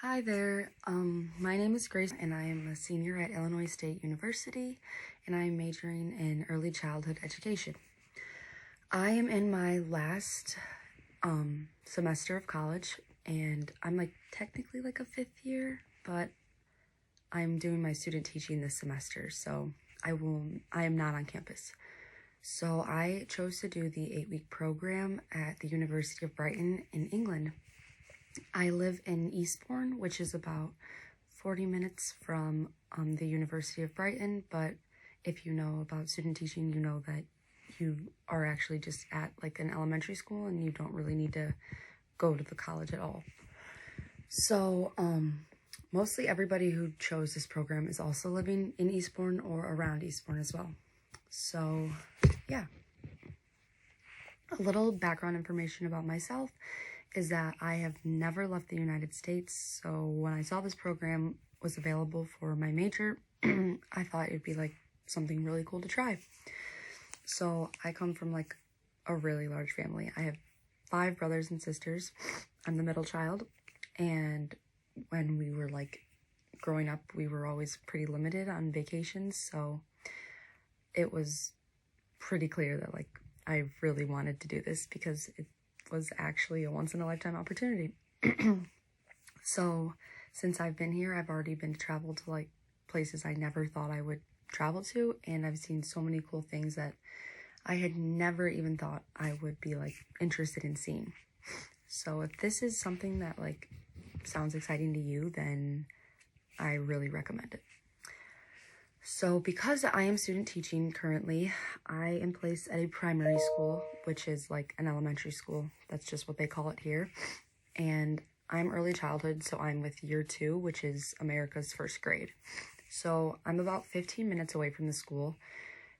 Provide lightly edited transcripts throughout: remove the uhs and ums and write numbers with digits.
Hi there, my name is Grace and I am a senior at Illinois State University and I am majoring in early childhood education. I am in my last semester of college and I'm technically a fifth year, but I'm doing my student teaching this semester, so I am not on campus. So I chose to do the 8-week program at the University of Brighton in England. I live in Eastbourne, which is about 40 minutes from the University of Brighton, but if you know about student teaching, you know that you are actually just at an elementary school and you don't really need to go to the college at all. So mostly everybody who chose this program is also living in Eastbourne or around Eastbourne as well. So yeah, a little background information about myself is that I have never left the United States, so when I saw this program was available for my major, I thought it'd be something really cool to try. So I come from a really large family. I have 5 brothers and sisters. I'm the middle child, and when we were growing up, we were always pretty limited on vacations, so it was pretty clear that I really wanted to do this because it was actually a once-in-a-lifetime opportunity. So since I've been here, I've already been to travel to places I never thought I would travel to, and I've seen so many cool things that I had never even thought I would be interested in seeing. So if this is something that sounds exciting to you, then I really recommend it. So because I am student teaching currently, I am placed at a primary school, which is an elementary school. That's just what they call it here. And I'm early childhood, so I'm with year 2, which is America's first grade. So I'm about 15 minutes away from the school.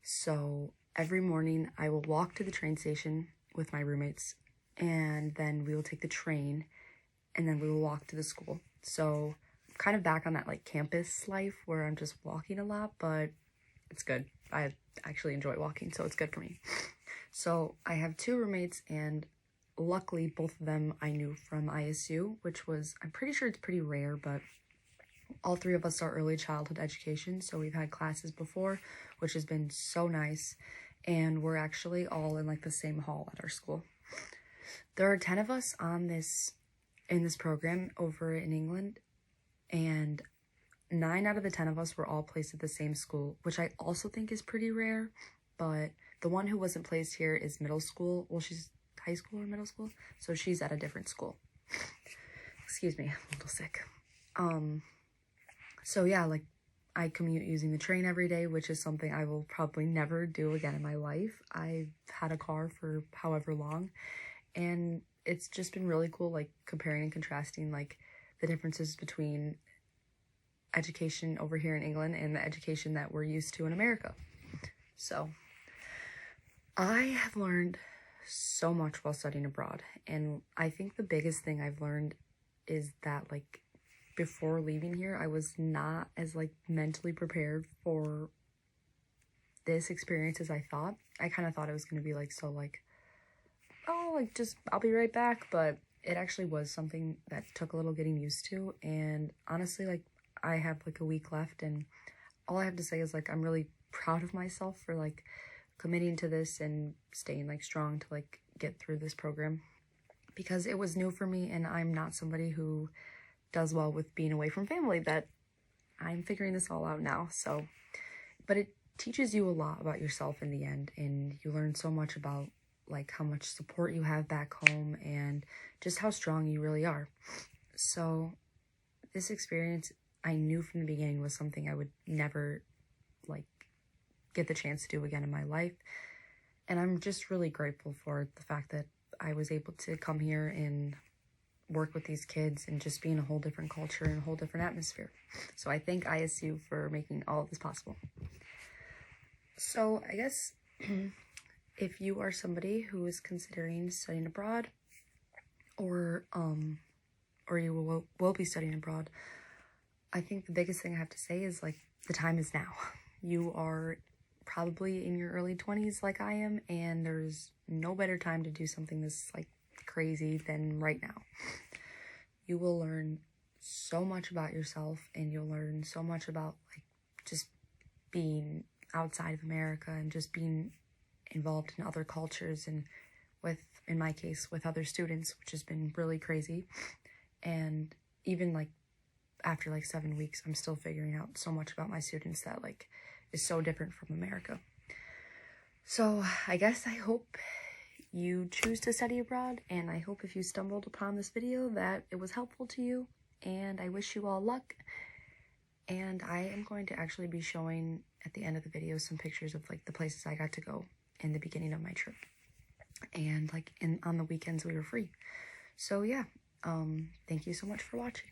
So every morning I will walk to the train station with my roommates, and then we will take the train, and then we will walk to the school. So kind of back on that campus life where I'm just walking a lot, but it's good. I actually enjoy walking, so it's good for me. So I have 2 roommates, and luckily both of them I knew from ISU, which was, I'm pretty sure it's pretty rare, but all 3 of us are early childhood education, so we've had classes before, which has been so nice, and we're actually all in the same hall at our school. There are 10 of us in this program over in England, and 9 out of the 10 of us were all placed at the same school, which I also think is pretty rare, but the one who wasn't placed here is middle school. Well, she's high school or middle school, so she's at a different school. Excuse me, I'm a little sick. So yeah, I commute using the train every day, which is something I will probably never do again in my life. I've had a car for however long, and it's just been really cool, comparing and contrasting, the differences between education over here in England and the education that we're used to in America. So I have learned so much while studying abroad, and I think the biggest thing I've learned is that before leaving here, I was not as mentally prepared for this experience as I thought. I kind of thought it was going to be just I'll be right back, but it actually was something that took a little getting used to. And honestly, I have a week left, and all I have to say is I'm really proud of myself for committing to this and staying strong to get through this program, because it was new for me, and I'm not somebody who does well with being away from family. That I'm figuring this all out now. So, but it teaches you a lot about yourself in the end, and you learn so much about how much support you have back home and just how strong you really are. So this experience, I knew from the beginning, was something I would never get the chance to do again in my life. And I'm just really grateful for the fact that I was able to come here and work with these kids and just be in a whole different culture and a whole different atmosphere. So I thank ISU for making all of this possible. So I guess if you are somebody who is considering studying abroad, or you will be studying abroad, I think the biggest thing I have to say is the time is now. You are probably in your early 20s like I am, and there's no better time to do something this crazy than right now. You will learn so much about yourself, and you'll learn so much about like just being outside of America and just being involved in other cultures, and with, in my case, with other students, which has been really crazy. And even like after like 7 weeks, I'm still figuring out so much about my students that like is so different from America. So I guess I hope you choose to study abroad, and I hope if you stumbled upon this video that it was helpful to you, and I wish you all luck. And I am going to actually be showing at the end of the video some pictures of like the places I got to go in the beginning of my trip, and like on the weekends we were free. So yeah, thank you so much for watching.